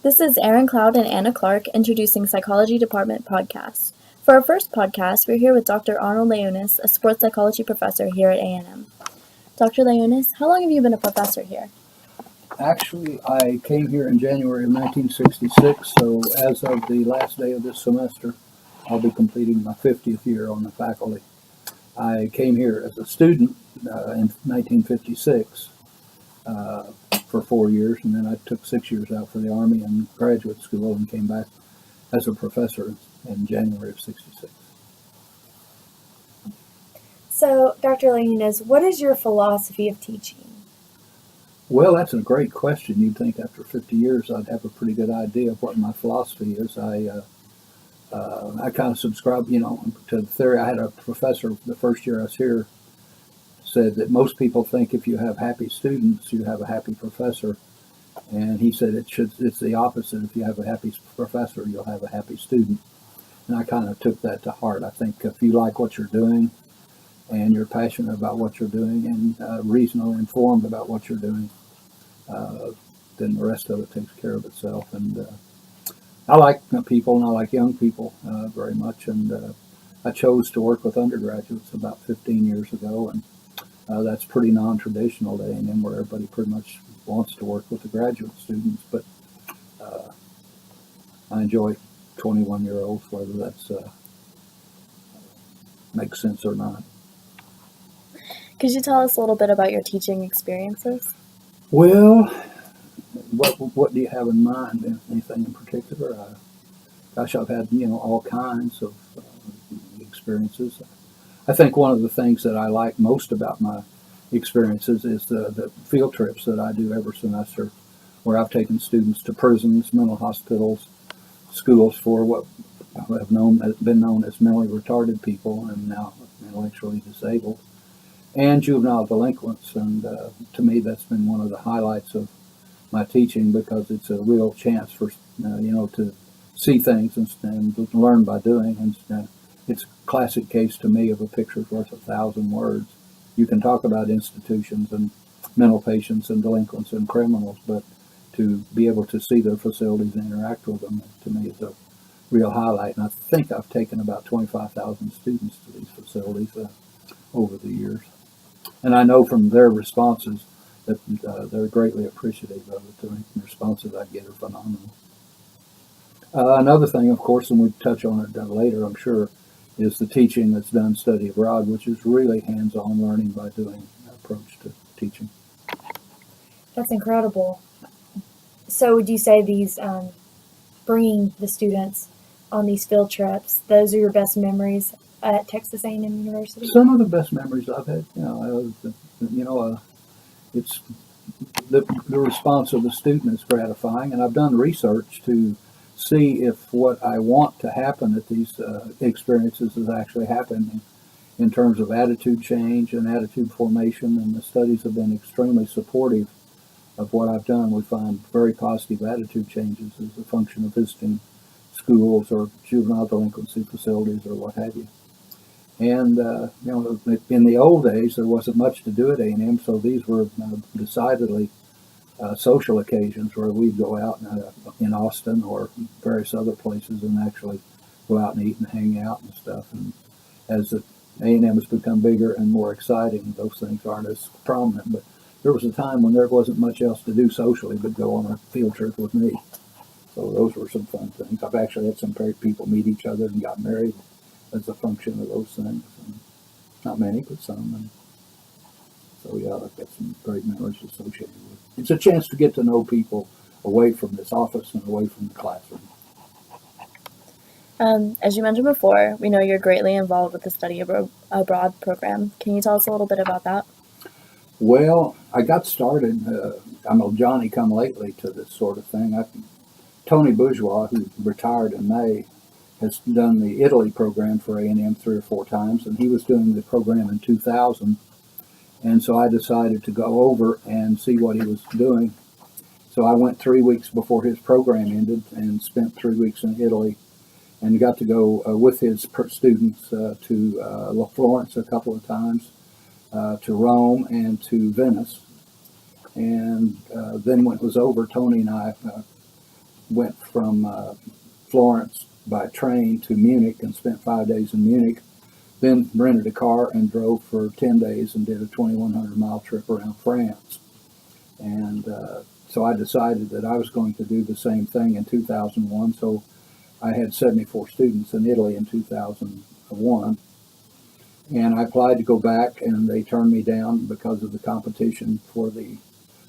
This is Erin Cloud and Anna Clark introducing Psychology Department podcast. For our first podcast, we're here with Dr. Arnold LeUnes, a sports psychology professor here at A&M. Dr. LeUnes, how long have you been a professor here? Actually, I came here in January of 1966, so as of the last day of this semester, I'll be completing my 50th year on the faculty. I came here as a student in 1956 for 4 years, and then I took 6 years out for the Army and graduate school and came back as a professor in January of 66. So, Dr. LeUnes, what is your philosophy of teaching? Well, that's a great question. You'd think after 50 years I'd have a pretty good idea of what my philosophy is. I kind of subscribe, to the theory. I had a professor the first year I was here said that most people think if you have happy students, you have a happy professor. And he said it's the opposite. If you have a happy professor, you'll have a happy student. And I kind of took that to heart. I think if you like what you're doing and you're passionate about what you're doing and reasonably informed about what you're doing, then the rest of it takes care of itself. And I like people and I like young people very much. And I chose to work with undergraduates about 15 years ago. And that's pretty non-traditional at A&M, where everybody pretty much wants to work with the graduate students. But I enjoy 21-year-olds, whether that's makes sense or not. Could you tell us a little bit about your teaching experiences? Well, what do you have in mind? Anything in particular? Gosh, I've had all kinds of experiences. I think one of the things that I like most about my experiences is the field trips that I do every semester, where I've taken students to prisons, mental hospitals, schools for what have been known as mentally retarded people and now intellectually disabled, and juvenile delinquents. And to me, that's been one of the highlights of my teaching, because it's a real chance for to see things and learn by doing. And it's a classic case to me of a picture's worth 1,000 words. You can talk about institutions and mental patients and delinquents and criminals, but to be able to see their facilities and interact with them, to me, is a real highlight. And I think I've taken about 25,000 students to these facilities over the years. And I know from their responses that they're greatly appreciative of it. The responses I get are phenomenal. Another thing, of course, and we'll touch on it later, I'm sure, is the teaching that's done study abroad, which is really hands-on learning by doing approach to teaching. That's incredible. So would you say these bringing the students on these field trips, those are your best memories at Texas A&M University? Some of the best memories I've had, it's the response of the student is gratifying, and I've done research to see if what I want to happen at these experiences is actually happening in terms of attitude change and attitude formation, and the studies have been extremely supportive of what I've done. We find very positive attitude changes as a function of visiting schools or juvenile delinquency facilities or what have you. And in the old days, there wasn't much to do at A&M, so these were decidedly social occasions where we'd go out in Austin or various other places and actually go out and eat and hang out and stuff. And as the A&M has become bigger and more exciting, those things aren't as prominent. But there was a time when there wasn't much else to do socially but go on a field trip with me. So those were some fun things. I've actually had some people meet each other and got married as a function of those things. And not many, but some. And so yeah, I've got some great memories associated with it. It's a chance to get to know people away from this office and away from the classroom. As you mentioned before, we know you're greatly involved with the study abroad program. Can you tell us a little bit about that? Well, I got started, I'm a Johnny-come-lately to this sort of thing. Tony Bourgeois, who retired in May, has done the Italy program for A&M 3 or 4 times, and he was doing the program in 2000. And so I decided to go over and see what he was doing. So I went 3 weeks before his program ended and spent 3 weeks in Italy, and got to go with his students to Florence a couple of times, to Rome and to Venice. And then when it was over, Tony and I went from Florence by train to Munich and spent 5 days in Munich. Then rented a car and drove for 10 days and did a 2,100-mile trip around France. And so I decided that I was going to do the same thing in 2001. So I had 74 students in Italy in 2001. And I applied to go back, and they turned me down because of the competition for the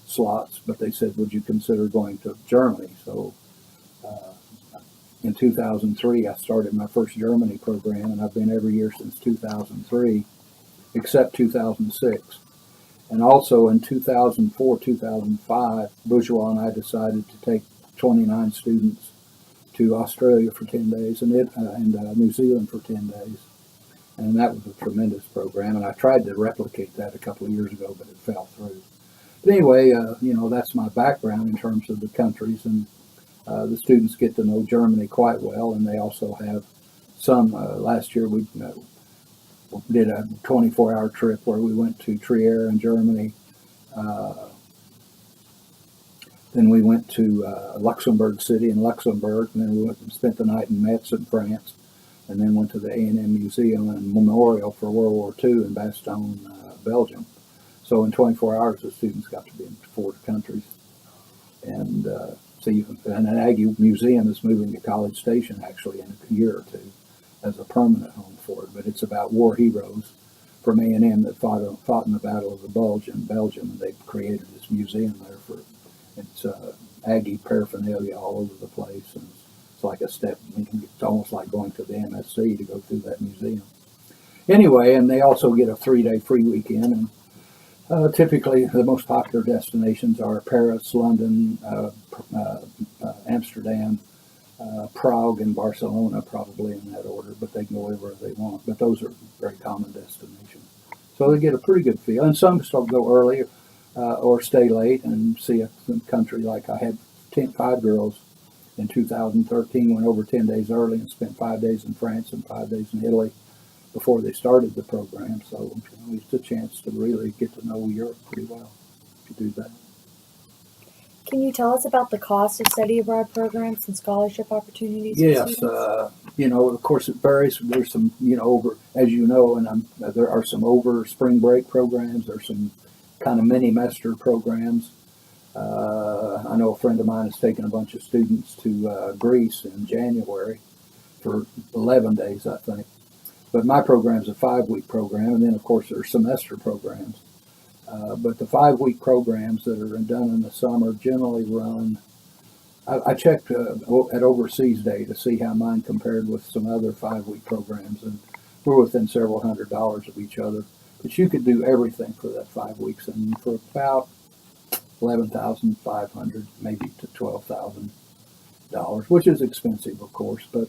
slots. But they said, would you consider going to Germany? So in 2003, I started my first Germany program, and I've been every year since 2003, except 2006. And also in 2004, 2005, Bourgeois and I decided to take 29 students to Australia for 10 days and New Zealand for 10 days. And that was a tremendous program. And I tried to replicate that a couple of years ago, but it fell through. But anyway, that's my background in terms of the countries. And the students get to know Germany quite well. And they also have some, last year we did a 24-hour trip where we went to Trier in Germany. Then we went to Luxembourg City in Luxembourg, and then we went and spent the night in Metz in France, and then went to the A&M Museum and Memorial for World War II in Bastogne, Belgium. So in 24 hours, the students got to be in 4 countries. And an Aggie Museum is moving to College Station actually in a year or two as a permanent home for it. But it's about war heroes from A&M that fought in the Battle of the Bulge in Belgium, and they've created this museum there for it's Aggie paraphernalia all over the place, and it's like a step. It's almost like going to the MSC to go through that museum. Anyway, and they also get a 3-day free weekend, and typically the most popular destinations are Paris, London, Amsterdam, Prague, and Barcelona, probably in that order, but they can go wherever they want. But those are very common destinations. So they get a pretty good feel. And some still go early or stay late and see a country. Like I had 5 girls in 2013, went over 10 days early and spent 5 days in France and 5 days in Italy before they started the program. So it's a chance to really get to know Europe pretty well if you do that. Can you tell us about the cost of study abroad programs and scholarship opportunities? Yes, of course it varies. There's some, over, as you know, and there are some over spring break programs. There's some kind of mini-semester programs. I know a friend of mine has taken a bunch of students to Greece in January for 11 days, I think. But my program's a 5-week program, and then, of course, there are semester programs. But the 5-week programs that are done in the summer generally run. I checked at Overseas Day to see how mine compared with some other 5-week programs, and we're within several $100s of each other. But you could do everything for that 5 weeks, and for about $11,500, maybe to $12,000, which is expensive, of course, but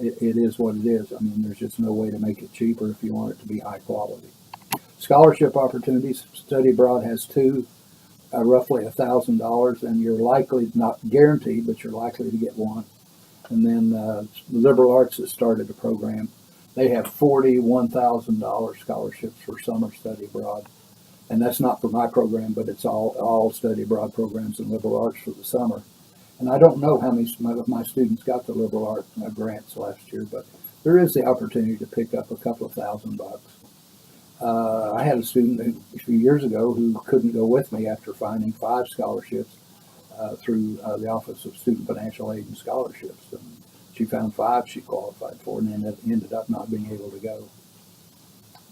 it is what it is. I mean, there's just no way to make it cheaper if you want it to be high quality. Scholarship opportunities, study abroad has 2, roughly $1,000, and you're likely, not guaranteed, but you're likely to get one. And then Liberal Arts has started a program. They have $41,000 scholarships for summer study abroad. And that's not for my program, but it's all study abroad programs in liberal arts for the summer. And I don't know how many of my students got the liberal arts grants last year, but there is the opportunity to pick up a couple of $1,000. I had a student a few years ago who couldn't go with me after finding 5 scholarships through the Office of Student Financial Aid and Scholarships. And she found 5 she qualified for, and ended up not being able to go.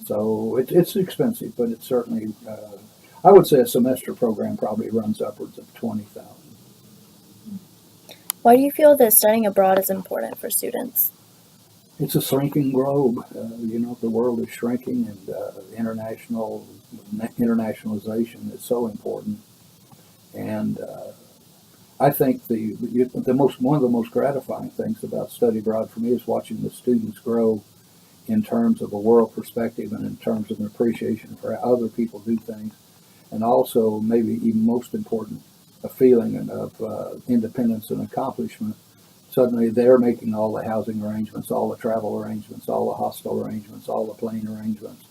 So it's expensive, but it's certainly, I would say a semester program probably runs upwards of $20,000. Why do you feel that studying abroad is important for students? It's a shrinking globe. The world is shrinking, and internationalization is so important. And I think one of the most gratifying things about study abroad for me is watching the students grow in terms of a world perspective and in terms of an appreciation for how other people do things, and also, maybe even most important, a feeling of independence and accomplishment. Suddenly they're making all the housing arrangements, all the travel arrangements, all the hostel arrangements, all the plane arrangements,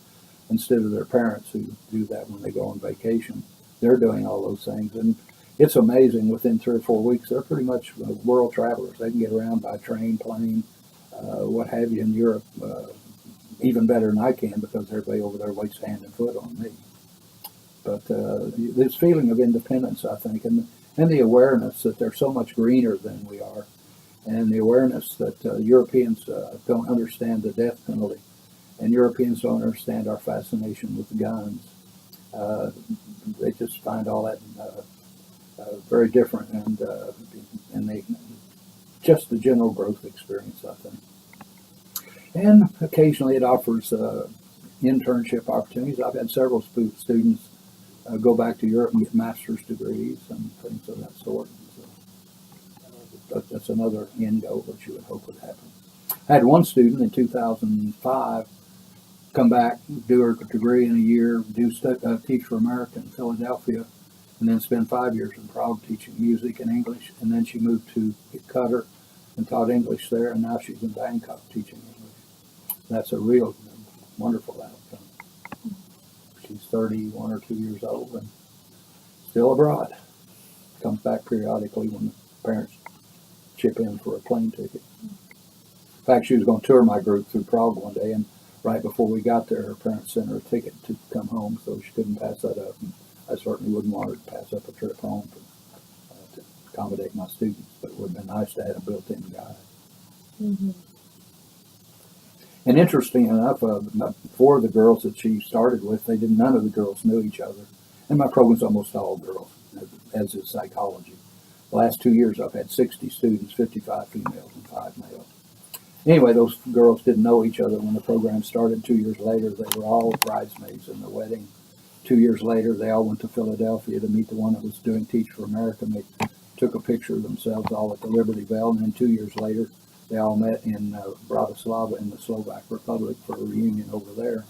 instead of their parents who do that when they go on vacation. They're doing all those things. And it's amazing. Within 3 or 4 weeks, they're pretty much world travelers. They can get around by train, plane, what have you in Europe, even better than I can because everybody over there waits hand and foot on me. But this feeling of independence, I think, and the awareness that they're so much greener than we are, and the awareness that Europeans don't understand the death penalty, and Europeans don't understand our fascination with guns. They just find all that very different, and they just the general growth experience, I think. And occasionally it offers internship opportunities. I've had several students go back to Europe and get master's degrees and things of that sort. So that's another end goal that you would hope would happen. I had one student in 2005 come back, do her degree in a year, teach for America in Philadelphia, and then spend 5 years in Prague teaching music and English. And then she moved to Qatar and taught English there, and now she's in Bangkok teaching English. That's a real wonderful outcome. She's 31 or 2 years old and still abroad. Comes back periodically when the parents chip in for a plane ticket. In fact, she was going to tour my group through Prague one day, and right before we got there, her parents sent her a ticket to come home, so she couldn't pass that up. And I certainly wouldn't want her to pass up a trip home to accommodate my students, but it would have been nice to have a built-in guide. Mm-hmm. And interesting enough, 4 of the girls that she started with, none of the girls knew each other. And my program's almost all girls, as is psychology. The last 2 years, I've had 60 students, 55 females and 5 males. Anyway, those girls didn't know each other when the program started. 2 years later, they were all bridesmaids in the wedding. 2 years later, they all went to Philadelphia to meet the one that was doing Teach for America. And they took a picture of themselves all at the Liberty Bell. And then 2 years later, they all met in Bratislava in the Slovak Republic for a reunion over there,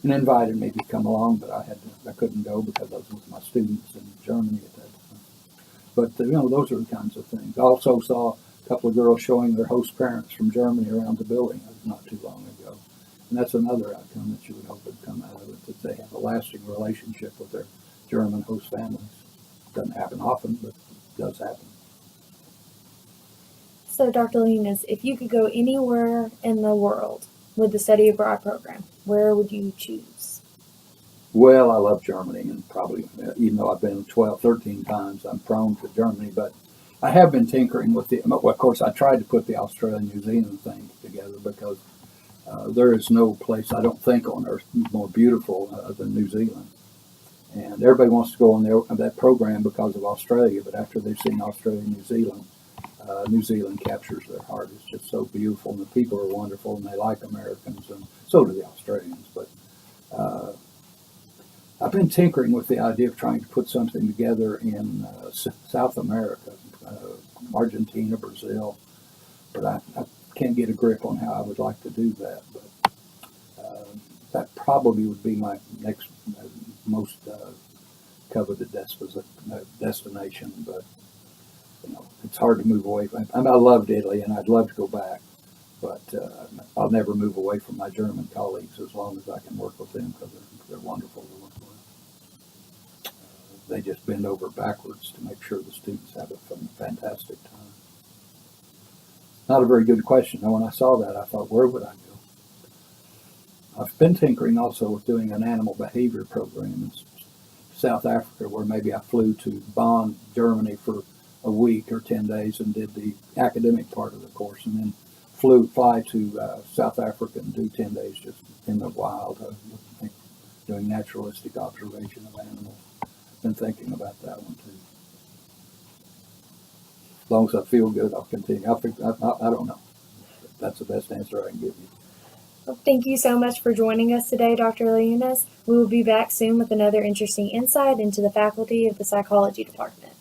and invited me to come along, but I couldn't go because I was with my students in Germany at that time. But those are the kinds of things. I also saw a couple of girls showing their host parents from Germany around the building not too long ago, and that's another outcome that you would hope would come out of it, that they have a lasting relationship with their German host families. Doesn't happen often, but it does happen. So, Dr. LeUnes, if you could go anywhere in the world with the study abroad program, where would you choose? Well, I love Germany, and probably, even though I've been 12, 13 times, I'm prone to Germany, but I have been tinkering with well, of course, I tried to put the Australia-New Zealand thing together because there is no place, I don't think, on earth more beautiful than New Zealand. And everybody wants to go on that program because of Australia, but after they've seen Australia and New Zealand captures their heart. It's just so beautiful, and the people are wonderful, and they like Americans, and so do the Australians. But I've been tinkering with the idea of trying to put something together in South America, Argentina, Brazil, but I can't get a grip on how I would like to do that. But that probably would be my next most coveted destination, but it's hard to move away from. I loved Italy, and I'd love to go back, but I'll never move away from my German colleagues as long as I can work with them because they're wonderful to work with. They just bend over backwards to make sure the students have a fantastic time. Not a very good question. Now, when I saw that, I thought, where would I go? I've been tinkering also with doing an animal behavior program in South Africa, where maybe I flew to Bonn, Germany for a week or 10 days and did the academic part of the course, and then fly to South Africa and do 10 days just in the wild, doing naturalistic observation of animals. Been thinking about that one too. As long as I feel good, I'll continue. I don't know. That's the best answer I can give you. Well, thank you so much for joining us today, Dr. LeUnes. We will be back soon with another interesting insight into the faculty of the psychology department.